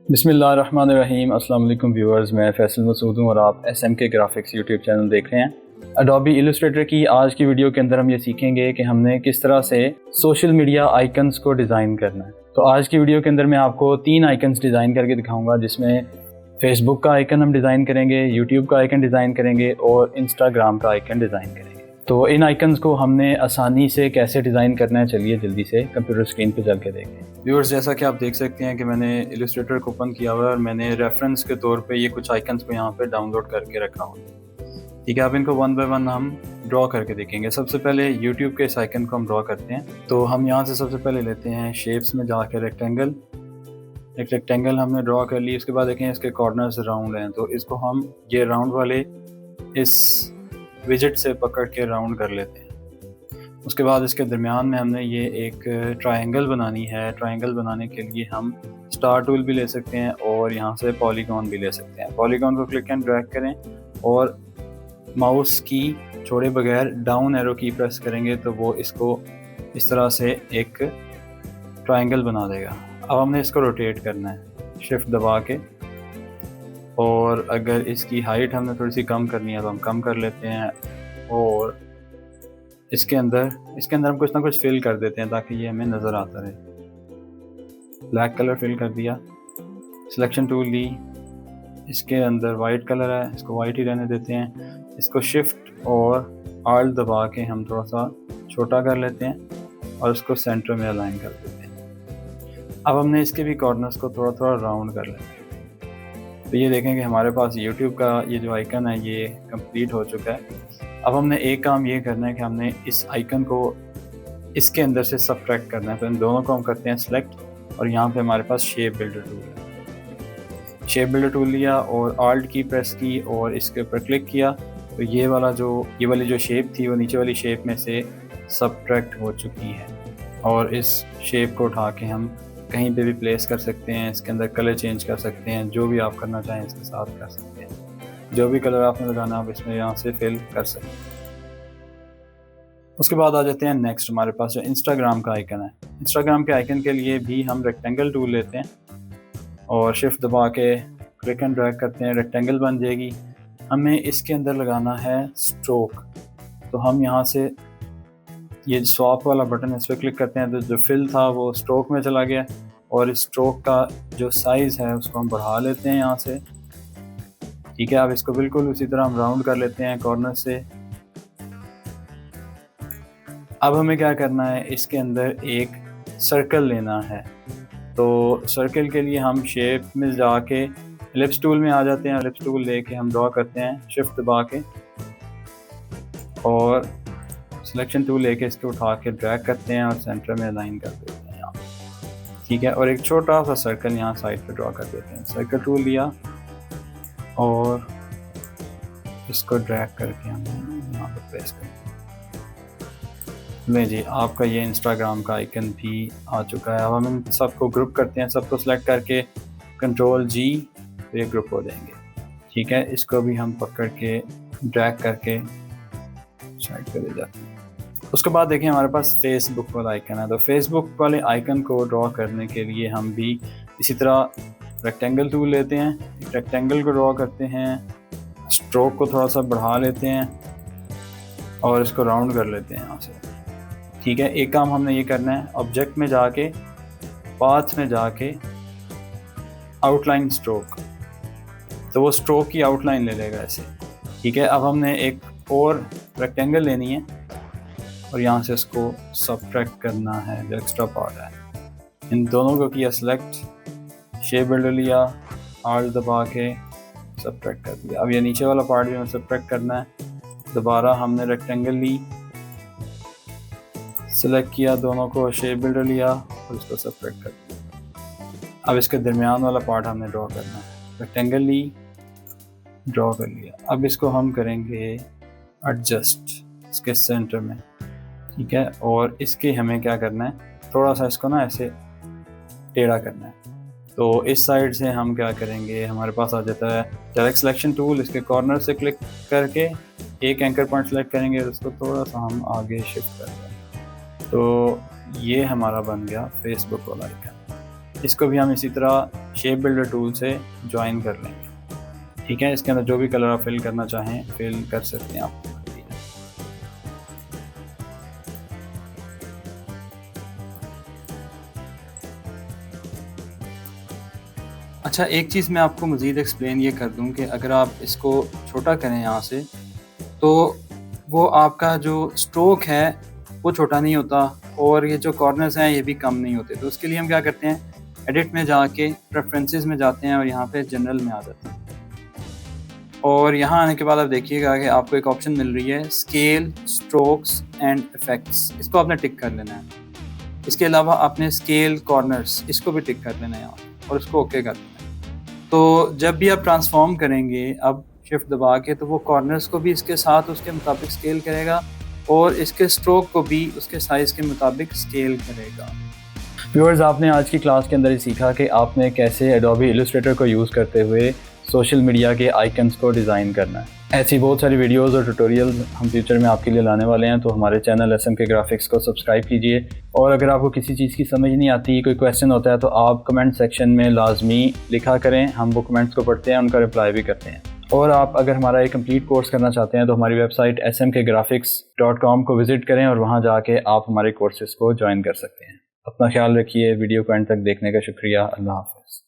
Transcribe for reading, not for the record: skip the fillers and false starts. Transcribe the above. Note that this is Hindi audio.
बिस्मिल्लाहिर्रहमानिर्रहीम। अस्सलाम वालेकुम व्यूअर्स, मैं फैसल मसूद हूँ और आप SMK ग्राफिक्स यूट्यूब चैनल देख रहे हैं। अडोबी इलस्ट्रेटर की आज की वीडियो के अंदर हम ये सीखेंगे कि हमने किस तरह से सोशल मीडिया आइकन्स को डिज़ाइन करना है। तो आज की वीडियो के अंदर मैं आपको 3 आइकन्स डिज़ाइन करके दिखाऊंगा, जिसमें फेसबुक का आइकन हम डिज़ाइन करेंगे, यूट्यूब का आइकन डिज़ाइन करेंगे और इंस्टाग्राम का आइकन डिज़ाइन करेंगे। तो इन आइकन्स को हमने आसानी से कैसे डिज़ाइन करना है, चलिए जल्दी से कंप्यूटर स्क्रीन पर चल के देखते हैं। व्यूअर्स, जैसा कि आप देख सकते हैं कि मैंने इलस्ट्रेटर को ओपन किया हुआ है और मैंने रेफरेंस के तौर पे ये कुछ आइकन्स को यहाँ पे डाउनलोड करके रखा हुआ है। ठीक है, अब इनको वन बाय वन हम ड्रॉ करके देखेंगे। सबसे पहले यूट्यूब के इस आइकन को हम ड्रॉ करते हैं। तो हम यहाँ से सबसे पहले लेते हैं शेप्स में जाकर रेक्टेंगल। एक रेक्टेंगल हमने ड्रॉ कर ली। उसके बाद देखें इसके कॉर्नर्स राउंड हैं, तो इसको हम ये राउंड वाले इस विजिट से पकड़ के राउंड कर लेते हैं। उसके बाद इसके दरमियान में हमने ये एक ट्रायंगल बनानी है। ट्रायंगल बनाने के लिए हम स्टार टूल भी ले सकते हैं और यहाँ से पॉलीगॉन भी ले सकते हैं। पॉलीगॉन को क्लिक एंड ड्रैग करें और माउस की छोड़े बगैर डाउन एरो की प्रेस करेंगे तो वो इसको इस तरह से एक ट्रायंगल बना देगा। अब हमने इसको रोटेट करना है शिफ्ट दबा के, और अगर इसकी हाइट हमने थोड़ी सी कम करनी है तो हम कम कर लेते हैं और इसके अंदर हम कुछ ना कुछ फिल कर देते हैं ताकि ये हमें नज़र आता रहे। ब्लैक कलर फिल कर दिया, सिलेक्शन टूल ली, इसके अंदर वाइट कलर है, इसको वाइट ही रहने देते हैं। इसको शिफ्ट और आल्ट दबा के हम थोड़ा सा छोटा कर लेते हैं और इसको सेंटर में अलाइन कर देते हैं। अब हमने इसके भी कॉर्नर्स को थोड़ा थोड़ा राउंड कर लेते हैं। तो ये देखें कि हमारे पास यूट्यूब का ये जो आइकन है ये कंप्लीट हो चुका है। अब हमने एक काम ये करना है कि हमने इस आइकन को इसके अंदर से सबट्रैक्ट करना है। तो इन दोनों को हम करते हैं सेलेक्ट और यहाँ पे हमारे पास शेप बिल्डर टूल है। शेप बिल्डर टूल लिया और आल्ट की प्रेस की और इसके ऊपर क्लिक किया तो ये वाली जो शेप थी वो नीचे वाली शेप में से सबट्रैक्ट हो चुकी है। और इस शेप को उठा के हम कहीं पे भी प्लेस कर सकते हैं। इसके अंदर कलर चेंज कर सकते हैं, जो भी आप करना चाहें इसके साथ कर सकते हैं। जो भी कलर आपने लगाना आप इसमें यहाँ से फिल कर सकते हैं। उसके बाद आ जाते हैं नेक्स्ट, हमारे पास जो इंस्टाग्राम का आइकन है। इंस्टाग्राम के आइकन के लिए भी हम रेक्टेंगल टूल लेते हैं और शिफ्ट दबा के क्लिक एंड ड्रैग करते हैं, रेक्टेंगल बन जाएगी। हमें इसके अंदर लगाना है स्ट्रोक। तो हम यहाँ से ये स्वैप वाला बटन है, इस पर क्लिक करते हैं तो जो फिल था वो स्ट्रोक में चला गया और इस स्ट्रोक का जो साइज़ है उसको हम बढ़ा लेते हैं यहाँ से। ठीक है, अब इसको बिल्कुल उसी तरह हम राउंड कर लेते हैं कॉर्नर से। अब हमें क्या करना है, इसके अंदर एक सर्कल लेना है। तो सर्कल के लिए हम शेप में जाके एलिप्स टूल में आ जाते हैं। एलिप्स टूल लेके हम ड्रॉ करते हैं शिफ्ट दबा के और सिलेक्शन टूल लेके इसको उठा के ड्रैग करते हैं और सेंटर में अलाइन कर देते हैं यहाँ। ठीक है, और एक छोटा सा सर्कल यहाँ साइड पे ड्रॉ कर देते हैं। सर्कल टूल लिया और इसको ड्रैग करके हम यहाँ पर प्रेस करें। नहीं जी, आपका ये इंस्टाग्राम का आइकन भी आ चुका है। अब हम इन सबको ग्रुप करते हैं, सबको सेलेक्ट करके Ctrl+G तो ये ग्रुप हो जाएंगे। ठीक है, इसको भी हम पकड़ के ड्रैग करके साइड पे ले जाते हैं। उसके बाद देखें हमारे पास फेसबुक वाला आइकन है। तो फेसबुक वाले आइकन को ड्रॉ करने के लिए हम भी इसी तरह रेक्टेंगल टूल लेते हैं, एक रेक्टेंगल को ड्रॉ करते हैं, स्ट्रोक को थोड़ा सा बढ़ा लेते हैं और इसको राउंड कर लेते हैं यहाँ से। ठीक है, एक काम हमने ये करना है, ऑब्जेक्ट में जाके पाथ में जाके आउटलाइन स्ट्रोक, तो वो स्ट्रोक की आउटलाइन ले लेगा ऐसे। ठीक है, अब हमने एक और रेक्टेंगल लेनी है और यहाँ से इसको सबट्रैक्ट करना है जो एक्स्ट्रा पार्ट है। इन दोनों को किया सेलेक्ट, शेप बिल्डर लिया, आल्ट दबा के सबट्रैक्ट कर दिया। अब ये नीचे वाला पार्ट भी हमें सबट्रैक्ट करना है। दोबारा हमने रेक्टेंगल ली, सेलेक्ट किया दोनों को, शेप बिल्डर लिया और इसको सबट्रैक्ट कर दिया। अब इसके दरमियान वाला पार्ट हमने ड्रॉ करना है। रेक्टेंगल ली, ड्रॉ कर लिया। अब इसको हम करेंगे एडजस्ट इसके सेंटर में। ठीक है, और इसके हमें क्या करना है, थोड़ा सा इसको ना ऐसे टेढ़ा करना है। तो इस साइड से हम क्या करेंगे, हमारे पास आ जाता है डायरेक्ट सिलेक्शन टूल, इसके कॉर्नर से क्लिक करके एक एंकर पॉइंट सेलेक्ट करेंगे और उसको थोड़ा सा हम आगे शिफ्ट कर देंगे। तो ये हमारा बन गया फेसबुक वाला आइकन। इसको भी हम इसी तरह शेप बिल्डर टूल से ज्वाइन कर लेंगे। ठीक है, इसके अंदर जो भी कलर आप फिल करना चाहें फिल कर सकते हैं आप। अच्छा, एक चीज़ मैं आपको मज़ीद एक्सप्लेन ये कर दूं कि अगर आप इसको छोटा करें यहाँ से, तो वो आपका जो स्ट्रोक है वो छोटा नहीं होता और ये जो कॉर्नर्स हैं ये भी कम नहीं होते। तो उसके लिए हम क्या करते हैं, एडिट में जाके प्रेफरेंसेस में जाते हैं और यहाँ पे जनरल में आ जाते हैं। और यहाँ आने के बाद आप देखिएगा कि आपको एक ऑप्शन मिल रही है स्केल, स्ट्रोक्स एंड इफेक्ट्स। इसको आपने टिक कर लेना है। इसके अलावा आपने स्केल, कॉर्नर्स, इसको भी टिक कर लेना है यहाँ और उसको ओके कर देना है। तो जब भी आप ट्रांसफॉर्म करेंगे अब शिफ्ट दबा के, तो वो कॉर्नर्स को भी इसके साथ उसके मुताबिक स्केल करेगा और इसके स्ट्रोक को भी उसके साइज़ के मुताबिक स्केल करेगा। व्यूअर्स, आपने आज की क्लास के अंदर ही सीखा कि आपने कैसे एडोबी इलस्ट्रेटर को यूज़ करते हुए सोशल मीडिया के आइकन्स को डिज़ाइन करना है। ऐसी बहुत सारी वीडियोस और ट्यूटोरियल हम फ्यूचर में आपके लिए लाने वाले हैं, तो हमारे चैनल SMK ग्राफिक्स को सब्सक्राइब कीजिए। और अगर आपको किसी चीज़ की समझ नहीं आती, कोई क्वेश्चन होता है, तो आप कमेंट सेक्शन में लाजमी लिखा करें, हम वो कमेंट्स को पढ़ते हैं, उनका रिप्लाई भी करते हैं। और आप अगर हमारा एक कंप्लीट कोर्स करना चाहते हैं तो हमारी वेबसाइट smkgraphics.com को विज़िट करें और वहाँ जाके आप हमारे कोर्सेज़ को ज्वाइन कर सकते हैं। अपना ख्याल रखिए। वीडियो को एंड तक देखने का शुक्रिया। अल्लाह हाफ़िज़।